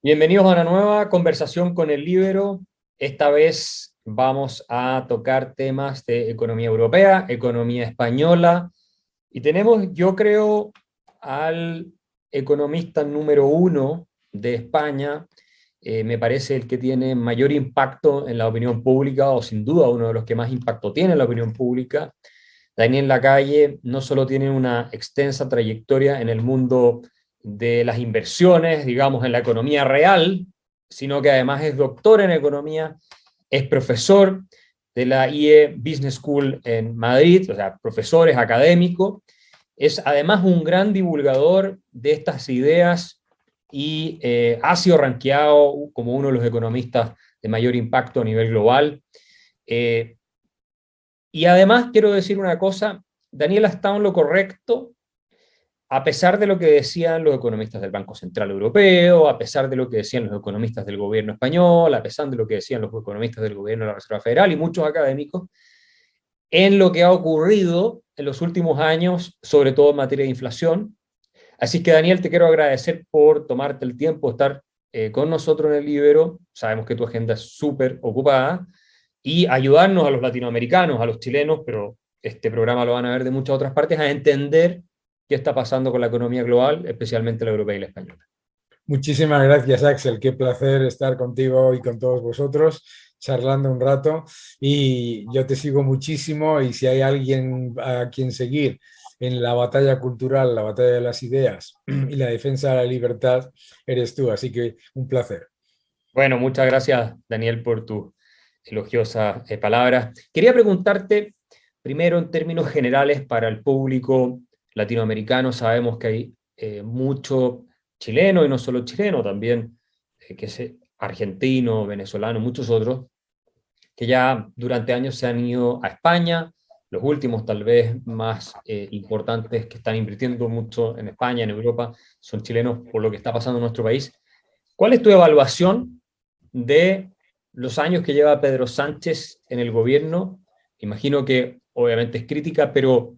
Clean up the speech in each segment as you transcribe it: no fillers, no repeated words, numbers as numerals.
Bienvenidos a una nueva conversación con el Líbero. Esta vez vamos a tocar temas de economía europea, economía española, y tenemos, yo creo, al economista número uno de España. Me parece el que tiene mayor impacto en la opinión pública, o sin duda uno de los que más impacto tiene en la opinión pública. Daniel Lacalle no solo tiene una extensa trayectoria en el mundo de las inversiones, digamos, en la economía real, sino que además es doctor en economía, es profesor de la IE Business School en Madrid, o sea, profesor, es académico, es además un gran divulgador de estas ideas y ha sido rankeado como uno de los economistas de mayor impacto a nivel global. Y además quiero decir una cosa, Daniel ha estado en lo correcto a pesar de lo que decían los economistas del Banco Central Europeo, a pesar de lo que decían los economistas del gobierno español, a pesar de lo que decían los economistas del gobierno de la Reserva Federal y muchos académicos, en lo que ha ocurrido en los últimos años, sobre todo en materia de inflación. Así que, Daniel, te quiero agradecer por tomarte el tiempo de estar con nosotros en el Libero. Sabemos que tu agenda es súper ocupada y ayudarnos a los latinoamericanos, a los chilenos, pero este programa lo van a ver de muchas otras partes, a entender qué está pasando con la economía global, especialmente la europea y la española. Muchísimas gracias, Axel. Qué placer estar contigo y con todos vosotros, charlando un rato. Y yo te sigo muchísimo y si hay alguien a quien seguir en la batalla cultural, la batalla de las ideas y la defensa de la libertad, eres tú. Así que un placer. Bueno, muchas gracias, Daniel, por tus elogiosas palabras. Quería preguntarte, primero, en términos generales, para el público latinoamericano, sabemos que hay mucho chileno, y no solo chileno, también que es argentino, venezolano, muchos otros, que ya durante años se han ido a España, los últimos tal vez más importantes que están invirtiendo mucho en España, en Europa, son chilenos por lo que está pasando en nuestro país. ¿Cuál es tu evaluación de los años que lleva Pedro Sánchez en el gobierno? Imagino que obviamente es crítica, pero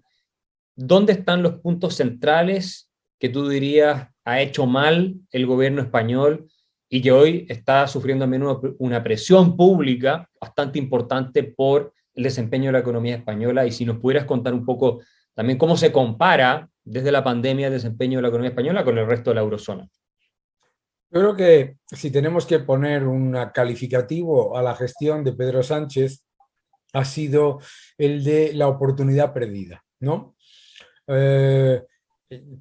¿dónde están los puntos centrales que tú dirías ha hecho mal el gobierno español y que hoy está sufriendo también una presión pública bastante importante por el desempeño de la economía española? Y si nos pudieras contar un poco también cómo se compara desde la pandemia el desempeño de la economía española con el resto de la eurozona. Yo creo que si tenemos que poner un calificativo a la gestión de Pedro Sánchez, ha sido el de la oportunidad perdida, ¿no? Eh,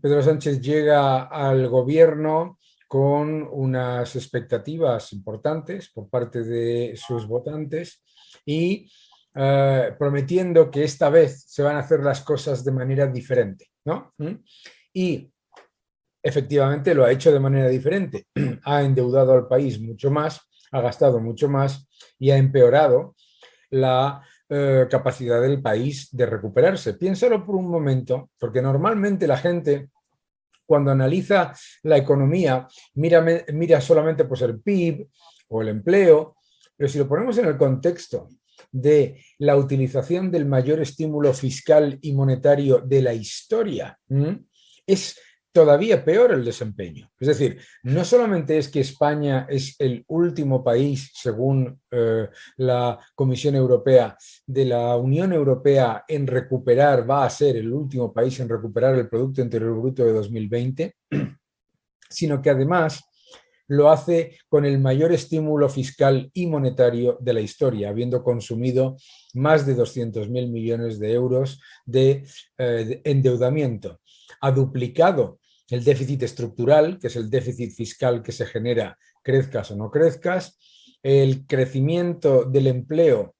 Pedro Sánchez llega al gobierno con unas expectativas importantes por parte de sus votantes y prometiendo que esta vez se van a hacer las cosas de manera diferente, ¿no? Y efectivamente lo ha hecho de manera diferente. Ha endeudado al país mucho más, ha gastado mucho más y ha empeorado la capacidad del país de recuperarse. Piénsalo por un momento, porque normalmente la gente cuando analiza la economía mira solamente pues, el PIB o el empleo, pero si lo ponemos en el contexto de la utilización del mayor estímulo fiscal y monetario de la historia, es todavía peor el desempeño. Es decir, no solamente es que España es el último país, según la Comisión Europea, de la Unión Europea en recuperar, va a ser el último país en recuperar el Producto Interior Bruto de 2020, sino que además lo hace con el mayor estímulo fiscal y monetario de la historia, habiendo consumido más de 200.000 millones de euros de endeudamiento. Ha duplicado el déficit estructural, que es el déficit fiscal que se genera, crezcas o no crezcas. El crecimiento del empleo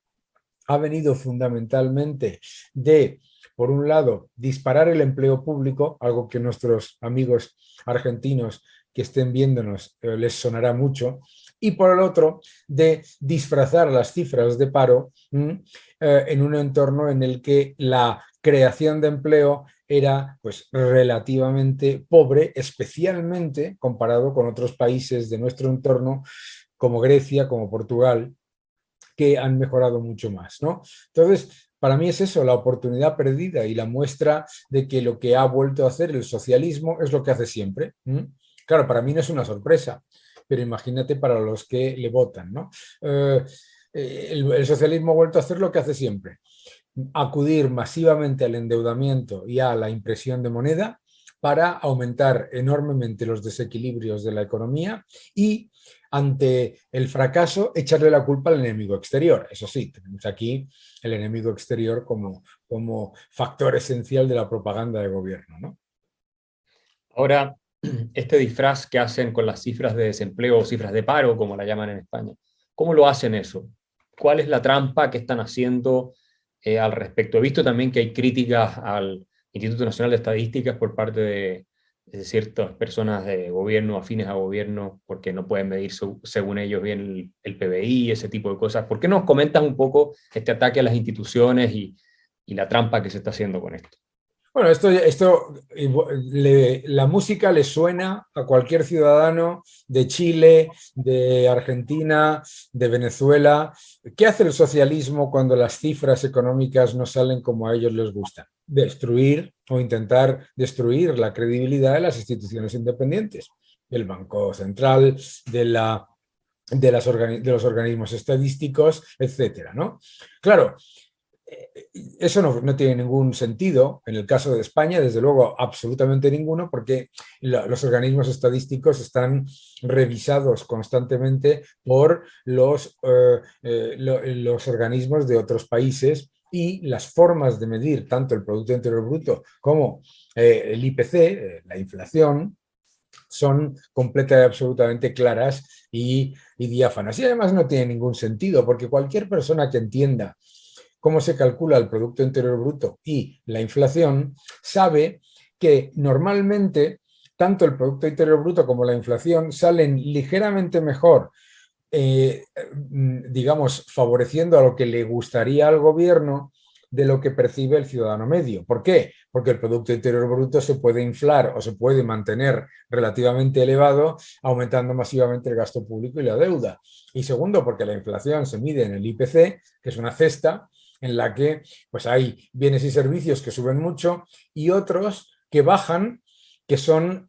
ha venido fundamentalmente de, por un lado, disparar el empleo público, algo que nuestros amigos argentinos que estén viéndonos les sonará mucho, y por el otro, de disfrazar las cifras de paro en un entorno en el que la creación de empleo era pues relativamente pobre, especialmente comparado con otros países de nuestro entorno como Grecia, como Portugal, que han mejorado mucho más, ¿no? Entonces, para mí es eso, la oportunidad perdida y la muestra de que lo que ha vuelto a hacer el socialismo es lo que hace siempre. Claro, para mí no es una sorpresa. pero imagínate para los que le votan, ¿no? El socialismo ha vuelto a hacer lo que hace siempre, acudir masivamente al endeudamiento y a la impresión de moneda para aumentar enormemente los desequilibrios de la economía y, ante el fracaso, echarle la culpa al enemigo exterior. Eso sí, tenemos aquí el enemigo exterior como factor esencial de la propaganda de gobierno, ¿no? Ahora, este disfraz que hacen con las cifras de desempleo o cifras de paro, como la llaman en España, ¿cómo lo hacen eso? ¿Cuál es la trampa que están haciendo al respecto? He visto también que hay críticas al Instituto Nacional de Estadísticas por parte de ciertas personas de gobierno, afines a gobierno, porque no pueden medir según ellos bien el PBI, ese tipo de cosas. ¿Por qué nos comentas un poco este ataque a las instituciones y la trampa que se está haciendo con esto? Bueno, la música le suena a cualquier ciudadano de Chile, de Argentina, de Venezuela. ¿Qué hace el socialismo cuando las cifras económicas no salen como a ellos les gusta? Destruir o intentar destruir la credibilidad de las instituciones independientes, del Banco Central, de los organismos estadísticos, etcétera, ¿no? Claro, eso no tiene ningún sentido en el caso de España, desde luego absolutamente ninguno, porque los organismos estadísticos están revisados constantemente por los organismos de otros países y las formas de medir tanto el Producto Interior Bruto como el IPC, la inflación, son completamente y absolutamente claras y diáfanas. Y además no tiene ningún sentido, porque cualquier persona que entienda cómo se calcula el Producto Interior Bruto y la inflación, sabe que normalmente tanto el Producto Interior Bruto como la inflación salen ligeramente mejor, digamos, favoreciendo a lo que le gustaría al gobierno de lo que percibe el ciudadano medio. ¿Por qué? Porque el Producto Interior Bruto se puede inflar o se puede mantener relativamente elevado, aumentando masivamente el gasto público y la deuda. Y segundo, porque la inflación se mide en el IPC, que es una cesta en la que pues, hay bienes y servicios que suben mucho y otros que bajan, que son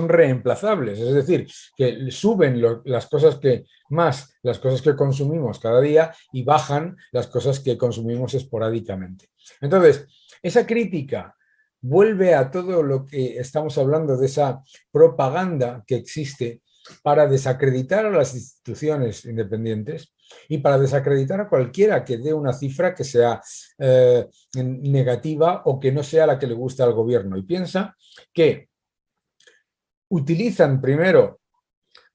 reemplazables, es decir, que suben las cosas las cosas que consumimos cada día y bajan las cosas que consumimos esporádicamente. Entonces, esa crítica vuelve a todo lo que estamos hablando de esa propaganda que existe para desacreditar a las instituciones independientes y para desacreditar a cualquiera que dé una cifra que sea negativa o que no sea la que le gusta al gobierno. Y piensa que utilizan primero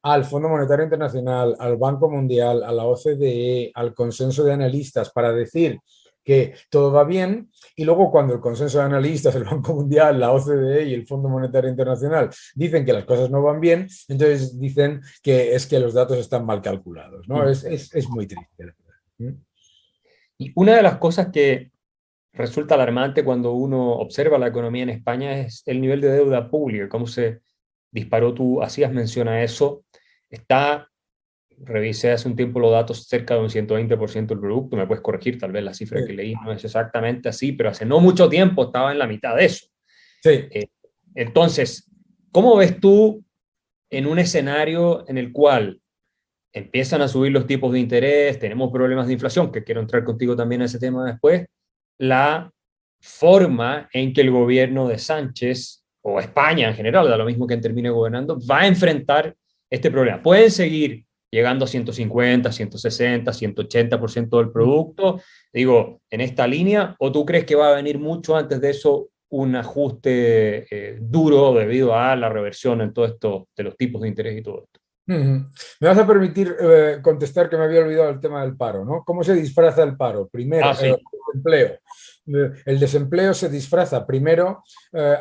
al Fondo Monetario Internacional, al Banco Mundial, a la OCDE, al consenso de analistas para decir que todo va bien, y luego cuando el consenso de analistas, el Banco Mundial, la OCDE y el Fondo Monetario Internacional dicen que las cosas no van bien, entonces dicen que es que los datos están mal calculados, ¿no? Es muy triste. Y una de las cosas que resulta alarmante cuando uno observa la economía en España es el nivel de deuda pública, cómo se disparó. Tú hacías mención a eso. Está, revisé hace un tiempo los datos, cerca de un 120% del producto. Me puedes corregir, tal vez la cifra que leí no es exactamente así, pero hace no mucho tiempo estaba en la mitad de eso. Sí. Entonces, ¿cómo ves tú en un escenario en el cual empiezan a subir los tipos de interés, tenemos problemas de inflación, que quiero entrar contigo también en ese tema después, la forma en que el gobierno de Sánchez, o España en general, da lo mismo que termine gobernando, va a enfrentar este problema? ¿Pueden seguir llegando a 150, 160, 180% del producto, digo, en esta línea, o tú crees que va a venir mucho antes de eso un ajuste duro debido a la reversión en todo esto de los tipos de interés y todo esto? Me vas a permitir contestar que me había olvidado el tema del paro, ¿no? ¿Cómo se disfraza el paro? Primero, Sí. desempleo. El desempleo se disfraza primero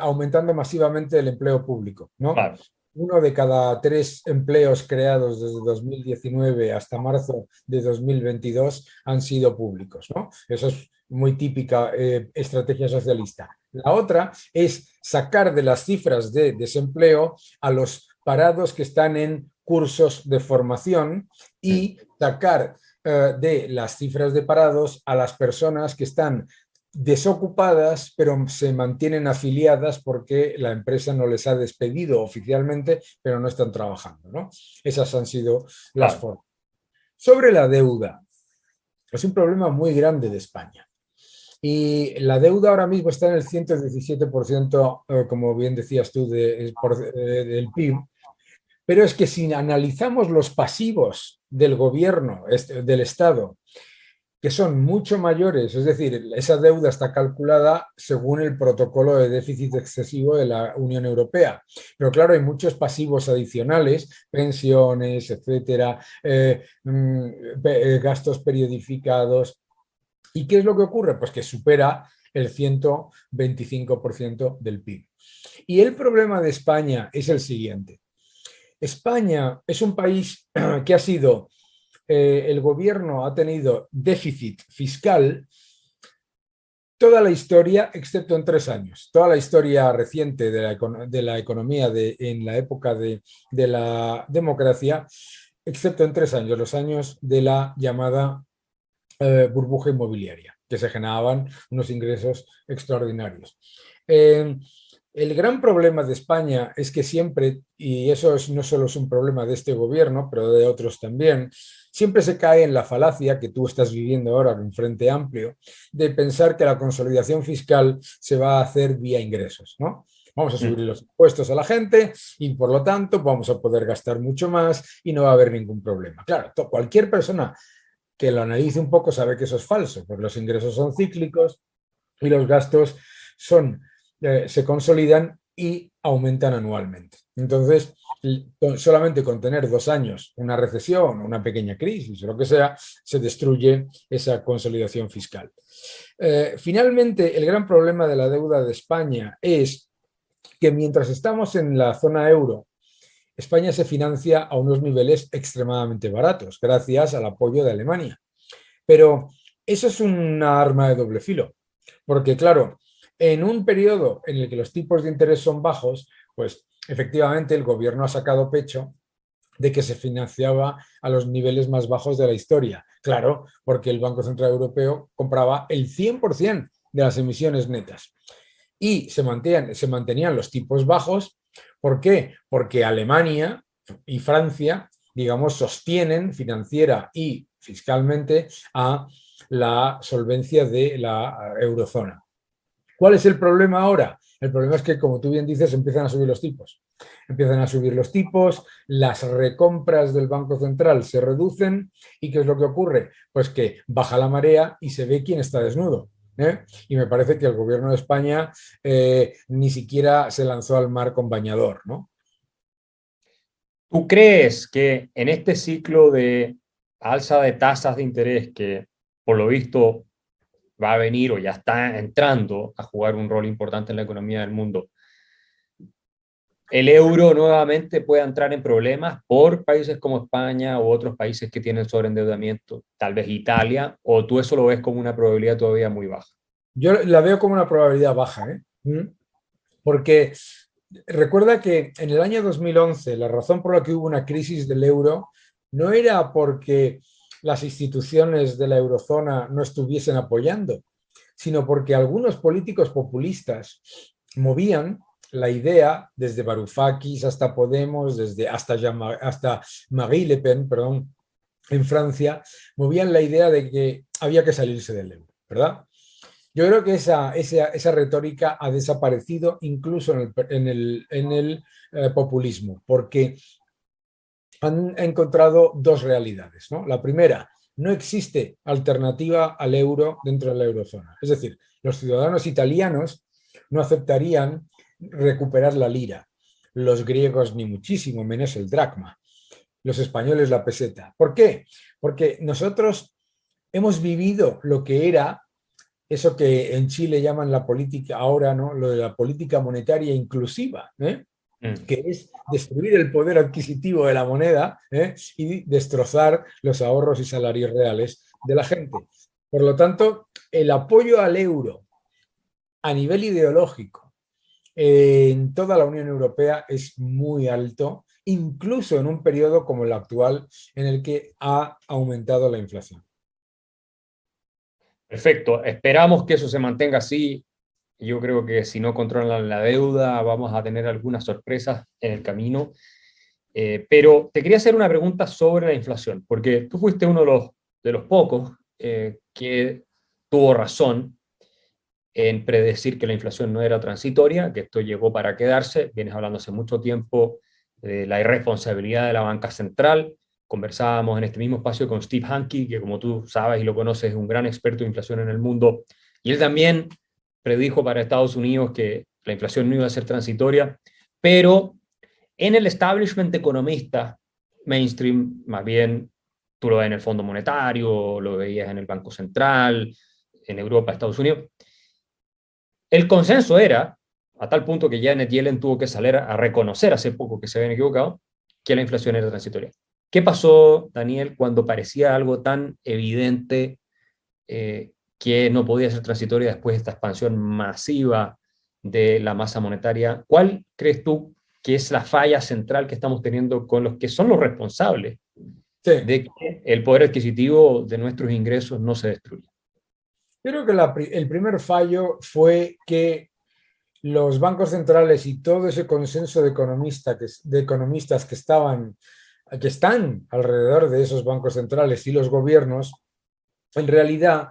aumentando masivamente el empleo público, ¿no? Claro. 1 de cada 3 empleos creados desde 2019 hasta marzo de 2022 han sido públicos, ¿no? Eso es muy típica estrategia socialista. La otra es sacar de las cifras de desempleo a los parados que están en cursos de formación y sacar de las cifras de parados a las personas que están desocupadas, pero se mantienen afiliadas porque la empresa no les ha despedido oficialmente, pero no están trabajando, ¿no? Esas han sido las Claro. formas. Sobre la deuda, es un problema muy grande de España. Y la deuda ahora mismo está en el 117%, como bien decías tú, del PIB. Pero es que si analizamos los pasivos del gobierno, del Estado, que son mucho mayores, es decir, esa deuda está calculada según el protocolo de déficit excesivo de la Unión Europea. Pero claro, hay muchos pasivos adicionales, pensiones, etcétera, gastos periodificados. ¿Y qué es lo que ocurre? Pues que supera el 125% del PIB. Y el problema de España es el siguiente. España es un país que ha sido, el gobierno ha tenido déficit fiscal toda la historia, excepto en 3 años. Toda la historia reciente de la economía en la época de la democracia, excepto en 3 años, los años de la llamada burbuja inmobiliaria, que se generaban unos ingresos extraordinarios. Eh, el gran problema de España es que siempre, y no solo es un problema de este gobierno, pero de otros también, siempre se cae en la falacia que tú estás viviendo ahora en Frente Amplio, de pensar que la consolidación fiscal se va a hacer vía ingresos, ¿no? Vamos a subir Mm. los impuestos a la gente y por lo tanto vamos a poder gastar mucho más y no va a haber ningún problema. Claro, cualquier persona que lo analice un poco sabe que eso es falso, porque los ingresos son cíclicos y los gastos se consolidan y aumentan anualmente. Entonces, solamente con tener 2 años una recesión, una pequeña crisis o lo que sea, se destruye esa consolidación fiscal. Finalmente, el gran problema de la deuda de España es que mientras estamos en la zona euro, España se financia a unos niveles extremadamente baratos, gracias al apoyo de Alemania. Pero eso es una arma de doble filo, porque claro, en un periodo en el que los tipos de interés son bajos, pues efectivamente el gobierno ha sacado pecho de que se financiaba a los niveles más bajos de la historia. Claro, porque el Banco Central Europeo compraba el 100% de las emisiones netas y se mantenían los tipos bajos. ¿Por qué? Porque Alemania y Francia, digamos, sostienen financiera y fiscalmente a la solvencia de la eurozona. ¿Cuál es el problema ahora? El problema es que, como tú bien dices, empiezan a subir los tipos. Empiezan a subir los tipos, las recompras del Banco Central se reducen y ¿qué es lo que ocurre? Pues que baja la marea y se ve quién está desnudo. Y me parece que el gobierno de España ni siquiera se lanzó al mar con bañador, ¿no? ¿Tú crees que en este ciclo de alza de tasas de interés que por lo visto va a venir o ya está entrando a jugar un rol importante en la economía del mundo, el euro nuevamente pueda entrar en problemas por países como España u otros países que tienen sobreendeudamiento, tal vez Italia, o tú eso lo ves como una probabilidad todavía muy baja? Yo la veo como una probabilidad baja, ¿eh? Porque recuerda que en el año 2011 la razón por la que hubo una crisis del euro no era porque las instituciones de la eurozona no estuviesen apoyando, sino porque algunos políticos populistas movían la idea, desde Varoufakis hasta Podemos, hasta Marine Le Pen, perdón, en Francia, movían la idea de que había que salirse del euro, ¿verdad? Yo creo que esa retórica ha desaparecido incluso en el populismo, porque han encontrado dos realidades, ¿no? La primera, no existe alternativa al euro dentro de la eurozona. Es decir, los ciudadanos italianos no aceptarían recuperar la lira, los griegos ni muchísimo menos el dracma, los españoles la peseta. ¿Por qué? Porque nosotros hemos vivido lo que era eso que en Chile llaman la política ahora, ¿no? Lo de la política monetaria inclusiva, Mm. que es destruir el poder adquisitivo de la moneda y destrozar los ahorros y salarios reales de la gente. Por lo tanto, el apoyo al euro a nivel ideológico en toda la Unión Europea es muy alto, incluso en un periodo como el actual en el que ha aumentado la inflación. Perfecto, esperamos que eso se mantenga así. Yo creo que si no controlan la deuda, vamos a tener algunas sorpresas en el camino. Pero te quería hacer una pregunta sobre la inflación, porque tú fuiste uno de los pocos que tuvo razón en predecir que la inflación no era transitoria, que esto llegó para quedarse. Vienes hablando hace mucho tiempo de la irresponsabilidad de la banca central. Conversábamos en este mismo espacio con Steve Hanke, que como tú sabes y lo conoces, es un gran experto de inflación en el mundo, y él también predijo para Estados Unidos que la inflación no iba a ser transitoria, pero en el establishment economista mainstream, más bien tú lo ves en el Fondo Monetario, lo veías en el Banco Central, en Europa, Estados Unidos, el consenso era, a tal punto que Janet Yellen tuvo que salir a reconocer hace poco que se habían equivocado, que la inflación era transitoria. ¿Qué pasó, Daniel, cuando parecía algo tan evidente que no podía ser transitoria después de esta expansión masiva de la masa monetaria? ¿Cuál crees tú que es la falla central que estamos teniendo con los que son los responsables Sí. de que el poder adquisitivo de nuestros ingresos no se destruya? Creo que el primer fallo fue que los bancos centrales y todo ese consenso de economistas que están alrededor de esos bancos centrales y los gobiernos, en realidad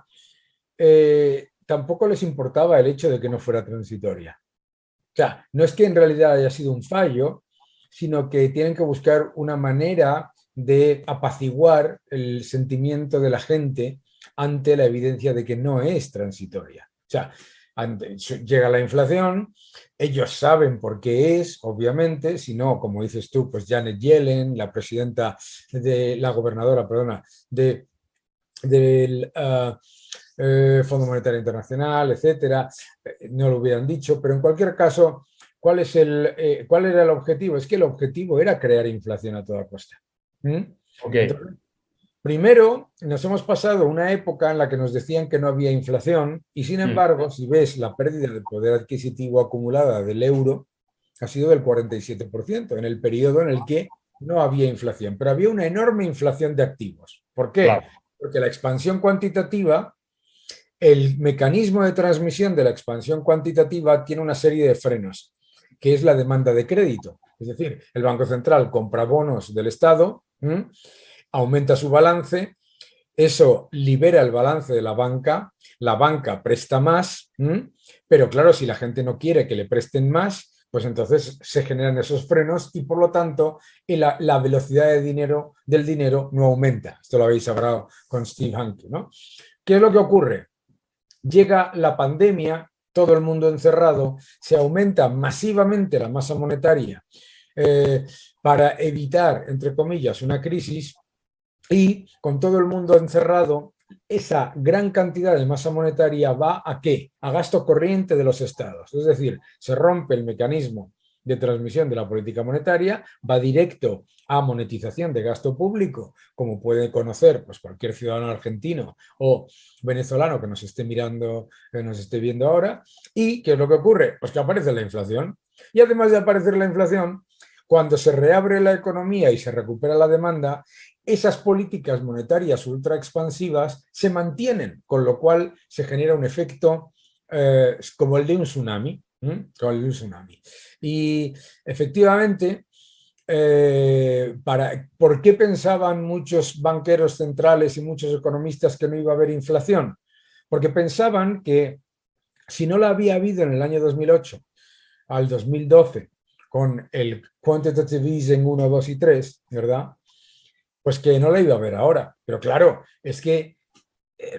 tampoco les importaba el hecho de que no fuera transitoria. O sea, no es que en realidad haya sido un fallo, sino que tienen que buscar una manera de apaciguar el sentimiento de la gente ante la evidencia de que no es transitoria. O sea, llega la inflación, ellos saben por qué es, obviamente, si no, como dices tú, pues Janet Yellen, la presidenta de la gobernadora, perdona, del Fondo Monetario Internacional, etcétera, no lo hubieran dicho, pero en cualquier caso, ¿cuál era el objetivo? Es que el objetivo era crear inflación a toda costa. Okay. Entonces, primero, nos hemos pasado una época en la que nos decían que no había inflación y sin embargo, si ves la pérdida de poder adquisitivo acumulada del euro, ha sido del 47% en el periodo en el que no había inflación, pero había una enorme inflación de activos. ¿Por qué? Claro. Porque la expansión cuantitativa, el mecanismo de transmisión de la expansión cuantitativa tiene una serie de frenos, que es la demanda de crédito. Es decir, el Banco Central compra bonos del Estado, aumenta su balance, eso libera el balance de la banca presta más, pero claro, si la gente no quiere que le presten más, pues entonces se generan esos frenos y por lo tanto la velocidad del dinero no aumenta. Esto lo habéis hablado con Steve Hanke, ¿no? ¿Qué es lo que ocurre? Llega la pandemia, todo el mundo encerrado, se aumenta masivamente la masa monetaria para evitar, entre comillas, una crisis y con todo el mundo encerrado, esa gran cantidad de masa monetaria va ¿a qué? A gasto corriente de los estados. Es decir, se rompe el mecanismo de transmisión de la política monetaria, va directo a monetización de gasto público, como puede conocer pues, cualquier ciudadano argentino o venezolano que nos esté mirando, que nos esté viendo ahora. ¿Y qué es lo que ocurre? Pues que aparece la inflación. Y además de aparecer la inflación, cuando se reabre la economía y se recupera la demanda, esas políticas monetarias ultra expansivas se mantienen, con lo cual se genera un efecto como el de un tsunami. Como el de un tsunami. Y efectivamente, ¿por qué pensaban muchos banqueros centrales y muchos economistas que no iba a haber inflación? Porque pensaban que si no la había habido en el año 2008 al 2012 con el quantitative easing 1, 2 y 3, ¿verdad? Pues que no la iba a haber ahora. Pero claro, es que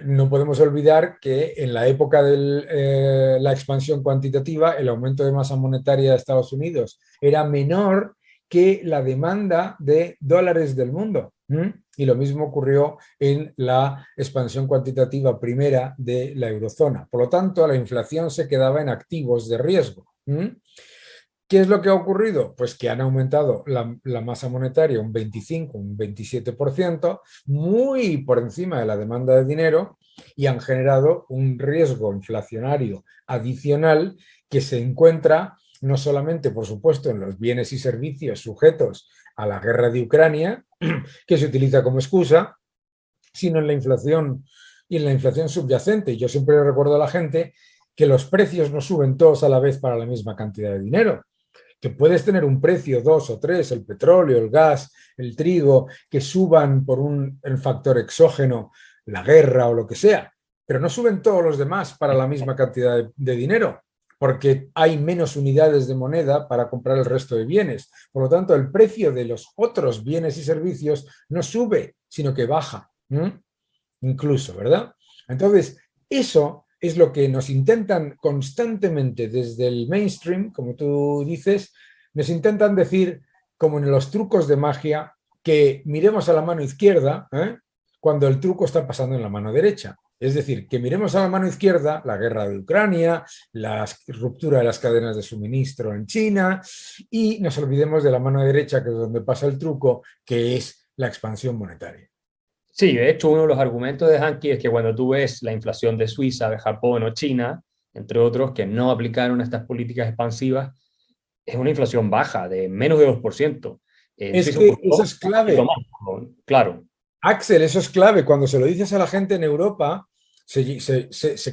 no podemos olvidar que en la época de la expansión cuantitativa, el aumento de masa monetaria de Estados Unidos era menor que la demanda de dólares del mundo. Y lo mismo ocurrió en la expansión cuantitativa primera de la eurozona. Por lo tanto, la inflación se quedaba en activos de riesgo. ¿Qué es lo que ha ocurrido? Pues que han aumentado la masa monetaria un 25, un 27%, muy por encima de la demanda de dinero y han generado un riesgo inflacionario adicional que se encuentra no solamente, por supuesto, en los bienes y servicios sujetos a la guerra de Ucrania, que se utiliza como excusa, sino en la inflación y en la inflación subyacente. Yo siempre recuerdo a la gente que los precios no suben todos a la vez para la misma cantidad de dinero, que puedes tener un precio, dos o tres, el petróleo, el gas, el trigo, que suban por el factor exógeno, la guerra o lo que sea, pero no suben todos los demás para la misma cantidad de dinero, porque hay menos unidades de moneda para comprar el resto de bienes. Por lo tanto, el precio de los otros bienes y servicios no sube, sino que baja, incluso, ¿verdad? Entonces, eso es lo que nos intentan constantemente desde el mainstream, como tú dices, nos intentan decir, como en los trucos de magia, que miremos a la mano izquierda cuando el truco está pasando en la mano derecha. Es decir, que miremos a la mano izquierda la guerra de Ucrania, la ruptura de las cadenas de suministro en China y nos olvidemos de la mano derecha, que es donde pasa el truco, que es la expansión monetaria. Sí, de hecho, uno de los argumentos de Hanke es que cuando tú ves la inflación de Suiza, de Japón o China, entre otros, que no aplicaron estas políticas expansivas, es una inflación baja, de menos de 2%. En Es Suiza que eso ocurrió es un poquito clave. más, claro. Axel, eso es clave. Cuando se lo dices a la gente en Europa, se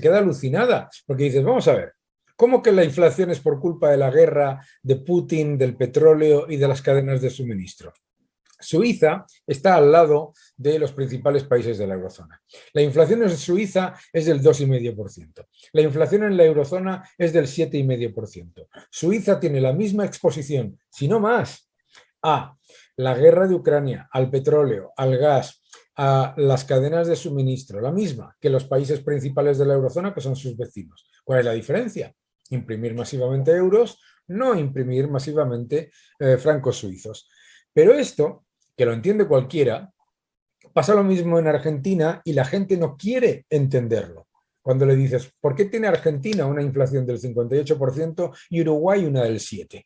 queda alucinada, porque dices, vamos a ver, ¿cómo que la inflación es por culpa de la guerra, de Putin, del petróleo y de las cadenas de suministro? Suiza está al lado de los principales países de la eurozona. La inflación en Suiza es del 2,5%. La inflación en la eurozona es del 7,5%. Suiza tiene la misma exposición, si no más, a la guerra de Ucrania, al petróleo, al gas, a las cadenas de suministro, la misma que los países principales de la eurozona, que son sus vecinos. ¿Cuál es la diferencia? Imprimir masivamente euros, no imprimir masivamente francos suizos. Pero esto, que lo entiende cualquiera, pasa lo mismo en Argentina y la gente no quiere entenderlo. Cuando le dices, ¿por qué tiene Argentina una inflación del 58% y Uruguay una del 7%?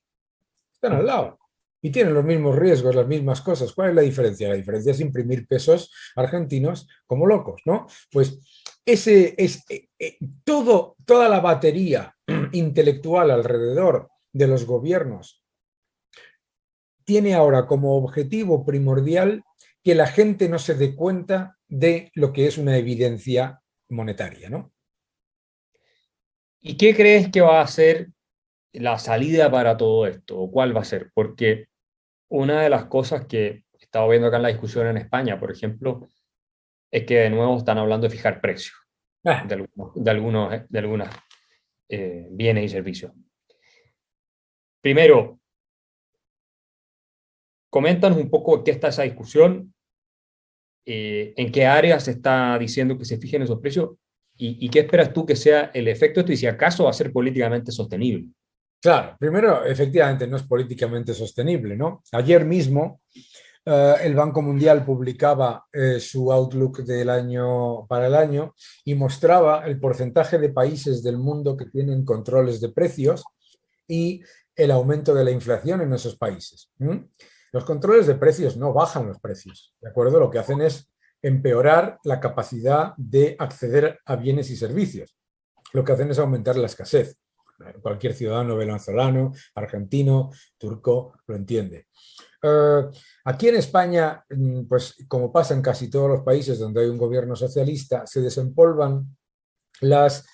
Están al lado y tienen los mismos riesgos, las mismas cosas. ¿Cuál es la diferencia? La diferencia es imprimir pesos argentinos como locos, ¿no? Pues ese es toda la batería intelectual alrededor de los gobiernos tiene ahora como objetivo primordial que la gente no se dé cuenta de lo que es una evidencia monetaria, ¿no? ¿Y qué crees que va a ser la salida para todo esto? ¿O cuál va a ser? Porque una de las cosas que he estado viendo acá en la discusión en España, por ejemplo, es que de nuevo están hablando de fijar precios Ah, de algunos bienes y servicios. Primero, coméntanos un poco qué está esa discusión, en qué áreas se está diciendo que se fijen esos precios y qué esperas tú que sea el efecto de esto y si acaso va a ser políticamente sostenible. claro, primero, efectivamente, no es políticamente sostenible, ¿no? Ayer mismo el Banco Mundial publicaba su outlook del año para el año y mostraba el porcentaje de países del mundo que tienen controles de precios y el aumento de la inflación en esos países. Los controles de precios no bajan los precios, ¿de acuerdo? Lo que hacen es empeorar la capacidad de acceder a bienes y servicios. Lo que hacen es aumentar la escasez. Cualquier ciudadano venezolano, argentino, turco, lo entiende. Aquí en España, pues como pasa en casi todos los países donde hay un gobierno socialista, se desempolvan las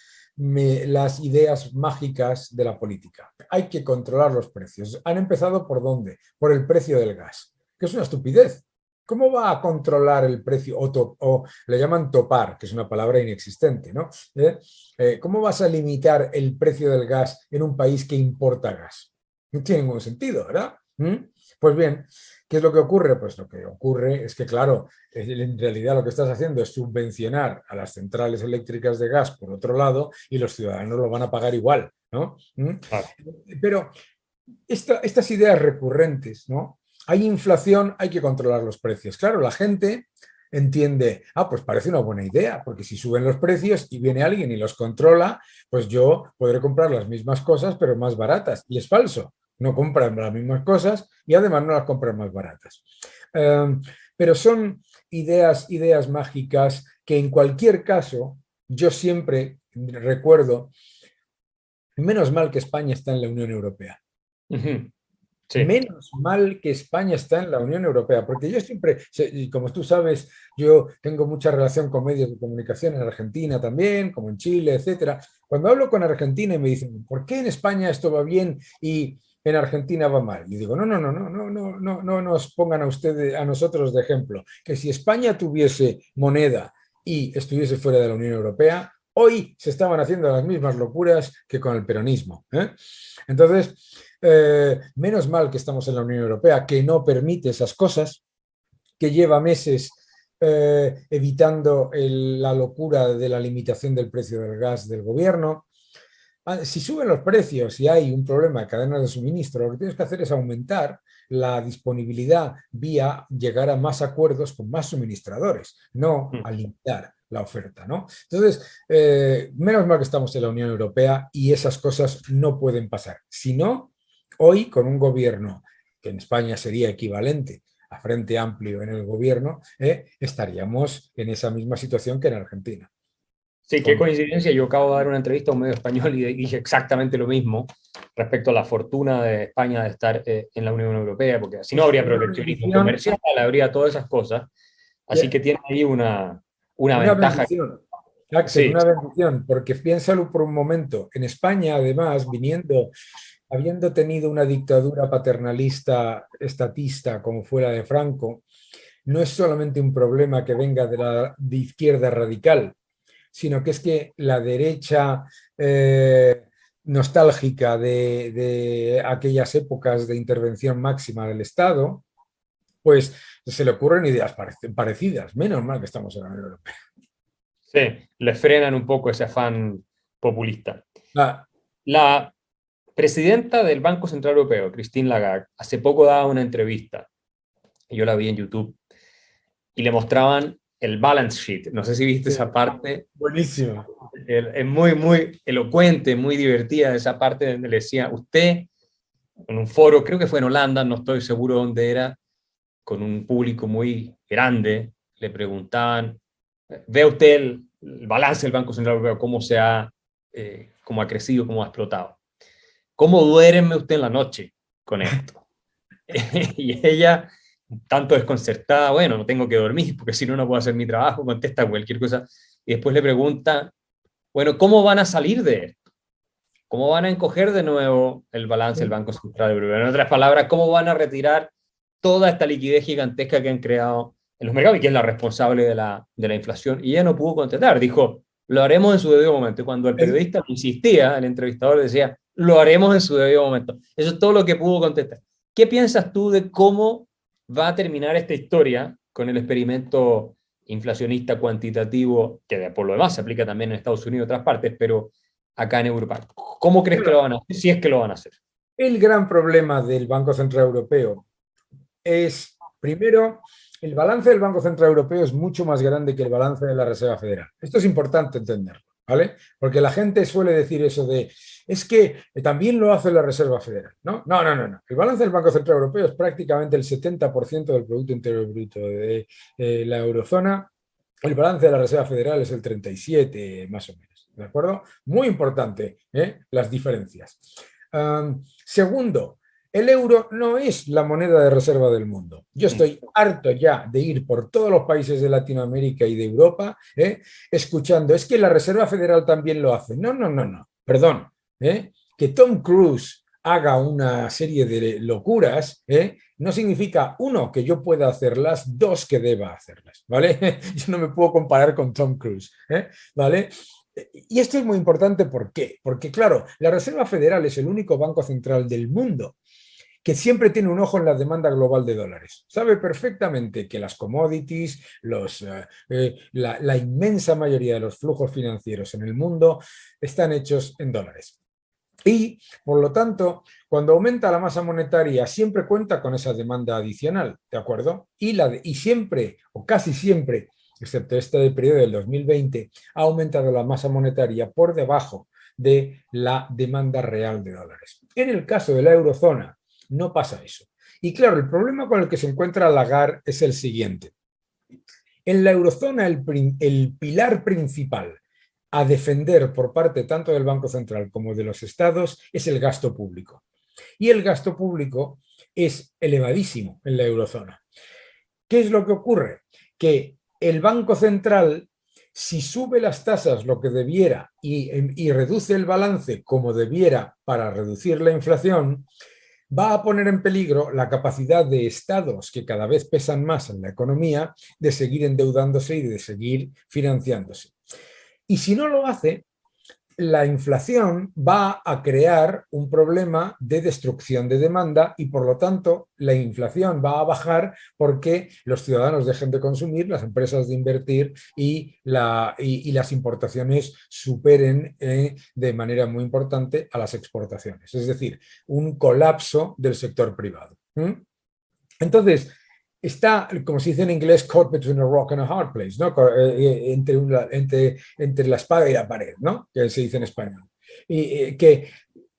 ideas mágicas de la política. Hay que controlar los precios. ¿Han empezado por dónde? Por el precio del gas, que es una estupidez. ¿Cómo va a controlar el precio? O le llaman topar, que es una palabra inexistente, ¿no? ¿Cómo vas a limitar el precio del gas en un país que importa gas? No tiene ningún sentido, ¿verdad? Pues bien, ¿qué es lo que ocurre? Pues lo que ocurre es que, claro, en realidad lo que estás haciendo es subvencionar a las centrales eléctricas de gas por otro lado y los ciudadanos lo van a pagar igual, ¿no? Claro. Pero estas ideas recurrentes, ¿no? Hay inflación, hay que controlar los precios. Claro, la gente entiende, pues parece una buena idea, porque si suben los precios y viene alguien y los controla, pues yo podré comprar las mismas cosas, pero más baratas. Y es falso, no compran las mismas cosas y además no las compran más baratas. Pero son ideas mágicas que en cualquier caso yo siempre recuerdo, menos mal que España está en la Unión Europea. Uh -huh. Sí, Menos mal que España está en la Unión Europea, porque yo siempre, y como tú sabes, yo tengo mucha relación con medios de comunicación en Argentina también, como en Chile, etcétera. Cuando hablo con Argentina y me dicen, ¿por qué en España esto va bien y en Argentina va mal? Y digo, no, no, no, no, no, no, no, no nos pongan a ustedes, a nosotros de ejemplo, que si España tuviese moneda y estuviese fuera de la Unión Europea, hoy se estaban haciendo las mismas locuras que con el peronismo, ¿eh? Entonces, menos mal que estamos en la Unión Europea, que no permite esas cosas, que lleva meses evitando la locura de la limitación del precio del gas del gobierno. Si suben los precios y hay un problema de cadenas de suministro, lo que tienes que hacer es aumentar la disponibilidad vía llegar a más acuerdos con más suministradores, no a limitar la oferta, ¿no? Entonces, menos mal que estamos en la Unión Europea y esas cosas no pueden pasar. Si no, hoy con un gobierno que en España sería equivalente a Frente Amplio en el gobierno, estaríamos en esa misma situación que en Argentina. sí, qué coincidencia. Yo acabo de dar una entrevista a un medio español y dije exactamente lo mismo respecto a la fortuna de España de estar en la Unión Europea, porque si no habría Una proteccionismo bendición, comercial, habría todas esas cosas. Así que tiene ahí una una ventaja. bendición. Axel, Sí, una bendición, porque piénsalo por un momento. En España, además, habiendo tenido una dictadura paternalista, estatista, como fue la de Franco, no es solamente un problema que venga de izquierda radical, sino que es que la derecha nostálgica de aquellas épocas de intervención máxima del Estado, pues se le ocurren ideas parecidas. Menos mal que estamos en la Unión Europea. sí, le frenan un poco ese afán populista. Ah, La presidenta del Banco Central Europeo, Christine Lagarde, hace poco daba una entrevista, y yo la vi en YouTube, y le mostraban el balance sheet. No sé si viste sí, esa parte. buenísimo. Es muy, muy elocuente, muy divertida esa parte donde le decía, usted, en un foro, creo que fue en Holanda, no estoy seguro dónde era, con un público muy grande, le preguntaban, ¿ve usted el balance del Banco Central Europeo, cómo ha crecido, cómo ha explotado? ¿Cómo duerme usted en la noche con esto? Y ella, un tanto desconcertada, bueno, no tengo que dormir porque si no, no puedo hacer mi trabajo, contesta cualquier cosa. Y después le pregunta, bueno, ¿cómo van a salir de esto? ¿Cómo van a encoger de nuevo el balance del Banco Central Europeo? En otras palabras, ¿cómo van a retirar toda esta liquidez gigantesca que han creado en los mercados y que es la responsable de la inflación? Y ella no pudo contestar, dijo, lo haremos en su debido momento. Y cuando el El, periodista insistía, el entrevistador decía, lo haremos en su debido momento. Eso es todo lo que pudo contestar. ¿Qué piensas tú de cómo va a terminar esta historia con el experimento inflacionista cuantitativo, que por lo demás se aplica también en Estados Unidos y otras partes, pero acá en Europa? ¿Cómo crees que lo van a hacer? Si es que lo van a hacer. el gran problema del Banco Central Europeo es, primero, el balance del Banco Central Europeo es mucho más grande que el balance de la Reserva Federal. Esto es importante entenderlo, ¿vale? Porque la gente suele decir eso de, es que también lo hace la Reserva Federal, ¿no? No, no, no, no. El balance del Banco Central Europeo es prácticamente el 70% del Producto Interior Bruto de la eurozona. El balance de la Reserva Federal es el 37, más o menos, ¿de acuerdo? Muy importante, las diferencias. Segundo, el euro no es la moneda de reserva del mundo. Yo estoy harto ya de ir por todos los países de Latinoamérica y de Europa escuchando, es que la Reserva Federal también lo hace. No, no, no, no, perdón. Que Tom Cruise haga una serie de locuras, no significa, uno, que yo pueda hacerlas, dos, que deba hacerlas, ¿vale? Yo no me puedo comparar con Tom Cruise, ¿vale? Y esto es muy importante, ¿por qué? Porque, claro, la Reserva Federal es el único banco central del mundo que siempre tiene un ojo en la demanda global de dólares. Sabe perfectamente que las commodities, la inmensa mayoría de los flujos financieros en el mundo están hechos en dólares. Y, por lo tanto, cuando aumenta la masa monetaria, siempre cuenta con esa demanda adicional, ¿de acuerdo? Y siempre, o casi siempre, excepto este periodo del 2020, ha aumentado la masa monetaria por debajo de la demanda real de dólares. En el caso de la eurozona, no pasa eso. Y claro, el problema con el que se encuentra Lagarde es el siguiente. En la eurozona, el pilar principal a defender por parte tanto del Banco Central como de los estados es el gasto público. Y el gasto público es elevadísimo en la eurozona. ¿Qué es lo que ocurre? Que el Banco Central, si sube las tasas lo que debiera y reduce el balance como debiera para reducir la inflación, va a poner en peligro la capacidad de estados que cada vez pesan más en la economía de seguir endeudándose y de seguir financiándose. Y si no lo hace, la inflación va a crear un problema de destrucción de demanda y por lo tanto la inflación va a bajar porque los ciudadanos dejen de consumir, las empresas de invertir y las importaciones superen de manera muy importante a las exportaciones. Es decir, un colapso del sector privado. Entonces, está, como se dice en inglés, caught between a rock and a hard place, ¿no? Entre la espada y la pared, ¿no? Que se dice en español. Y que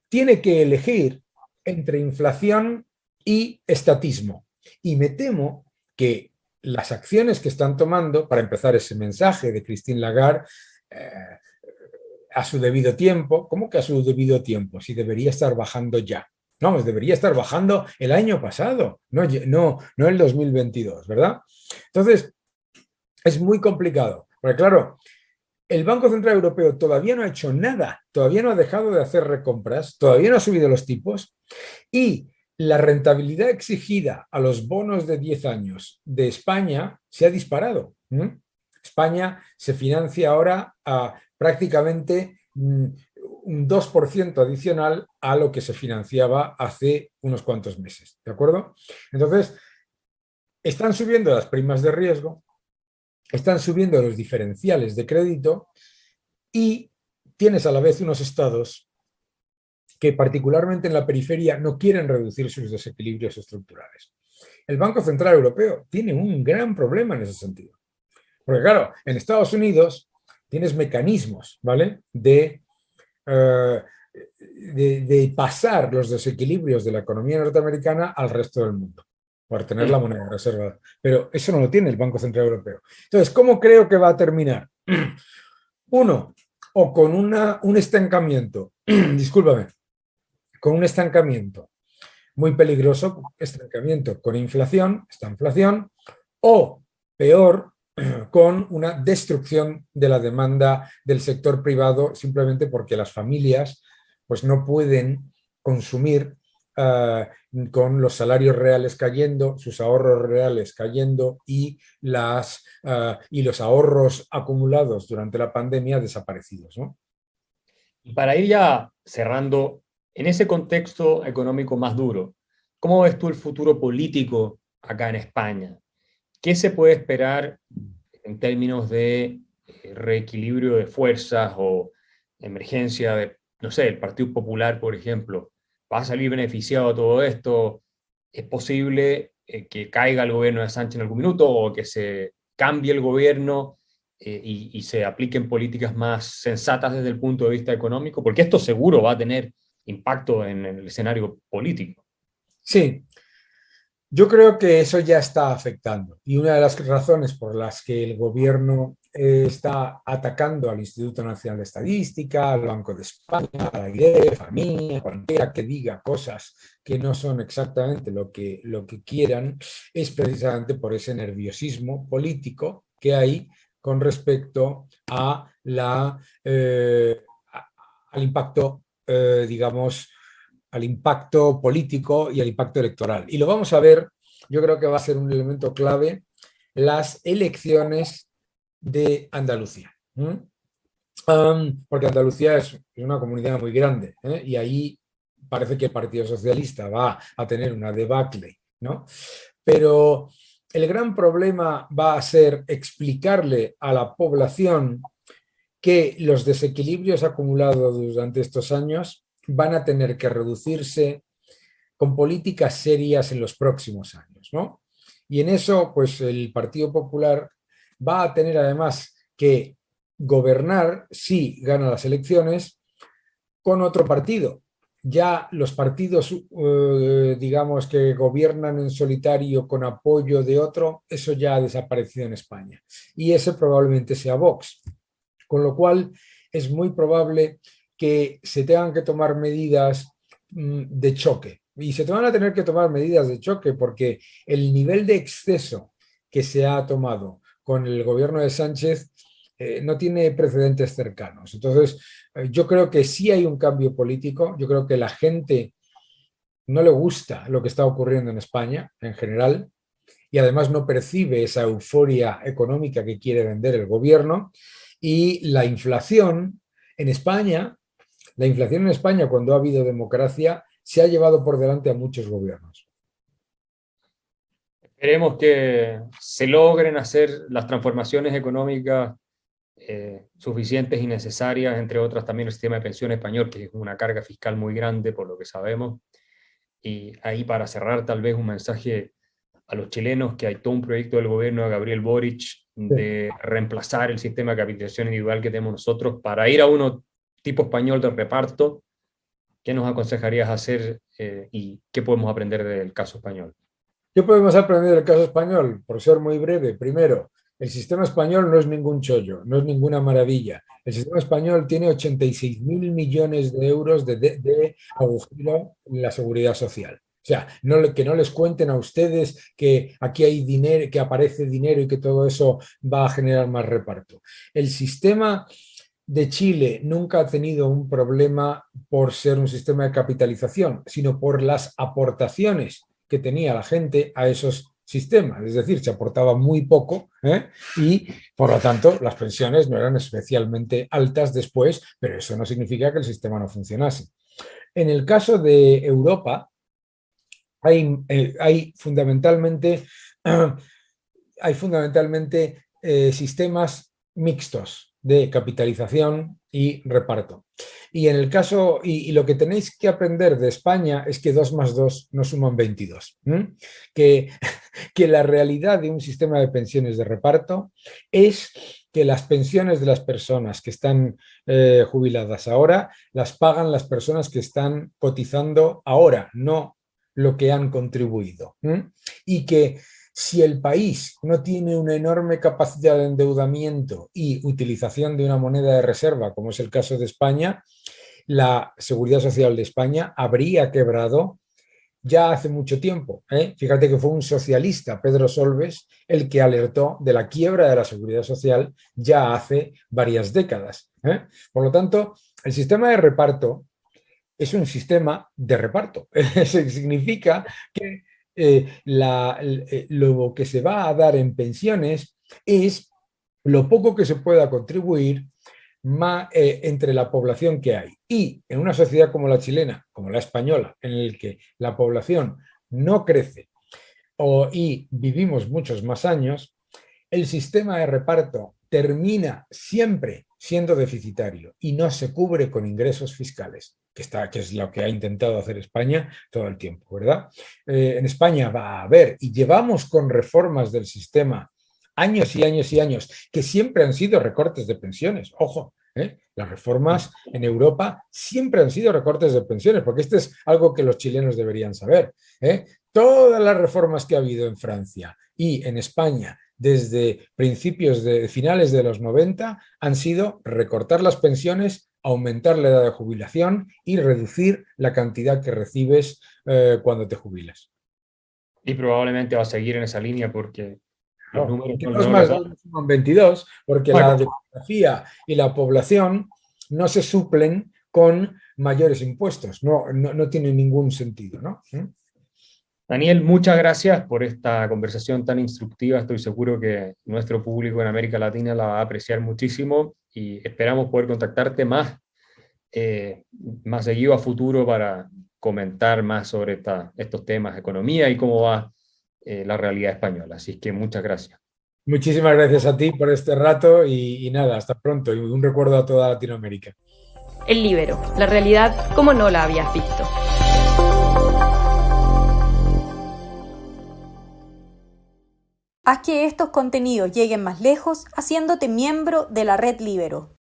tiene que elegir entre inflación y estatismo. Y me temo que las acciones que están tomando, para empezar ese mensaje de Christine Lagarde, a su debido tiempo, ¿cómo que a su debido tiempo? Si debería estar bajando ya. No, debería estar bajando el año pasado, no el 2022, ¿verdad? Entonces, es muy complicado, porque claro, el Banco Central Europeo todavía no ha hecho nada, todavía no ha dejado de hacer recompras, todavía no ha subido los tipos y la rentabilidad exigida a los bonos de 10 años de España se ha disparado. España se financia ahora a prácticamente un 2% adicional a lo que se financiaba hace unos cuantos meses, ¿de acuerdo? Entonces, están subiendo las primas de riesgo, están subiendo los diferenciales de crédito y tienes a la vez unos estados que particularmente en la periferia no quieren reducir sus desequilibrios estructurales. El Banco Central Europeo tiene un gran problema en ese sentido. Porque claro, en Estados Unidos tienes mecanismos, ¿vale? De pasar los desequilibrios de la economía norteamericana al resto del mundo, por tener la moneda reservada. Pero eso no lo tiene el Banco Central Europeo. Entonces, ¿cómo creo que va a terminar? Uno, o con un estancamiento, discúlpame, con un estancamiento muy peligroso, estancamiento con inflación, esta inflación, o peor, con una destrucción de la demanda del sector privado simplemente porque las familias pues, no pueden consumir con los salarios reales cayendo, sus ahorros reales cayendo y los ahorros acumulados durante la pandemia desaparecidos, ¿no? Y para ir ya cerrando, en ese contexto económico más duro, ¿cómo ves tú el futuro político acá en España? ¿Qué se puede esperar en términos de reequilibrio de fuerzas o emergencia de, no sé, el Partido Popular, por ejemplo? ¿Va a salir beneficiado de todo esto? ¿Es posible que caiga el gobierno de Sánchez en algún minuto o que se cambie el gobierno y se apliquen políticas más sensatas desde el punto de vista económico? Porque esto seguro va a tener impacto en el escenario político. Sí, yo creo que eso ya está afectando y una de las razones por las que el gobierno está atacando al Instituto Nacional de Estadística, al Banco de España, a la IREF, a mí, a cualquiera que diga cosas que no son exactamente lo que quieran, es precisamente por ese nerviosismo político que hay con respecto a al impacto, digamos, al impacto político y al impacto electoral. Y lo vamos a ver, yo creo que va a ser un elemento clave, las elecciones de Andalucía. Porque Andalucía es una comunidad muy grande y ahí parece que el Partido Socialista va a tener una debacle, ¿no? Pero el gran problema va a ser explicarle a la población que los desequilibrios acumulados durante estos años van a tener que reducirse con políticas serias en los próximos años, ¿no? Y en eso, pues el Partido Popular va a tener además que gobernar, si gana las elecciones, con otro partido. Ya los partidos, digamos, que gobiernan en solitario con apoyo de otro, eso ya ha desaparecido en España. Y ese probablemente sea Vox. Con lo cual, es muy probable que se tengan que tomar medidas de choque y se van a tener que tomar medidas de choque porque el nivel de exceso que se ha tomado con el gobierno de Sánchez no tiene precedentes cercanos. Entonces, yo creo que sí hay un cambio político, yo creo que la gente no le gusta lo que está ocurriendo en España en general y además no percibe esa euforia económica que quiere vender el gobierno y la inflación en España cuando ha habido democracia se ha llevado por delante a muchos gobiernos. Esperemos que se logren hacer las transformaciones económicas suficientes y necesarias, entre otras también el sistema de pensión español, que es una carga fiscal muy grande por lo que sabemos. Y ahí para cerrar tal vez un mensaje a los chilenos, que hay todo un proyecto del gobierno de Gabriel Boric de reemplazar el sistema de capitalización individual que tenemos nosotros para ir a uno tipo español de reparto. ¿Qué nos aconsejarías hacer y qué podemos aprender del caso español? ¿Qué podemos aprender del caso español? Por ser muy breve, primero, el sistema español no es ningún chollo, no es ninguna maravilla. El sistema español tiene 86.000 millones de euros de agujero en la seguridad social. O sea, que no les cuenten a ustedes que aquí hay dinero, que aparece dinero y que todo eso va a generar más reparto. El sistema de Chile nunca ha tenido un problema por ser un sistema de capitalización, sino por las aportaciones que tenía la gente a esos sistemas, es decir, se aportaba muy poco y por lo tanto las pensiones no eran especialmente altas después, pero eso no significa que el sistema no funcionase. En el caso de Europa hay fundamentalmente, sistemas mixtos de capitalización y reparto. Y en el caso, y lo que tenéis que aprender de España es que 2 más 2 no suman 22. Que, que la realidad de un sistema de pensiones de reparto es que las pensiones de las personas que están jubiladas ahora las pagan las personas que están cotizando ahora, no lo que han contribuido. Y que si el país no tiene una enorme capacidad de endeudamiento y utilización de una moneda de reserva, como es el caso de España, la Seguridad Social de España habría quebrado ya hace mucho tiempo. Fíjate que fue un socialista, Pedro Solbes, el que alertó de la quiebra de la Seguridad Social ya hace varias décadas. Por lo tanto, el sistema de reparto es un sistema de reparto. Eso significa que lo que se va a dar en pensiones es lo poco que se pueda contribuir entre la población que hay. Y en una sociedad como la chilena, como la española, en la que la población no crece y vivimos muchos más años, el sistema de reparto termina siempre siendo deficitario y no se cubre con ingresos fiscales, que es lo que ha intentado hacer España todo el tiempo, ¿verdad? En España va a haber, y llevamos con reformas del sistema años y años y años, que siempre han sido recortes de pensiones. Ojo, las reformas en Europa siempre han sido recortes de pensiones, porque esto es algo que los chilenos deberían saber. Todas las reformas que ha habido en Francia y en España desde finales de los 90 han sido recortar las pensiones, aumentar la edad de jubilación y reducir la cantidad que recibes cuando te jubilas. Y probablemente va a seguir en esa línea porque los números Que no, 2 no más les 2 dan. suman 22, porque Bueno, la demografía y la población no se suplen con mayores impuestos, no tiene ningún sentido, ¿no? Daniel, muchas gracias por esta conversación tan instructiva. Estoy seguro que nuestro público en América Latina la va a apreciar muchísimo y esperamos poder contactarte más seguido a futuro para comentar más sobre estos temas, economía y cómo va la realidad española. Así que muchas gracias. Muchísimas gracias a ti por este rato y nada, hasta pronto y un recuerdo a toda Latinoamérica. El Líbero, la realidad como no la habías visto. Haz que estos contenidos lleguen más lejos haciéndote miembro de la Red Líbero.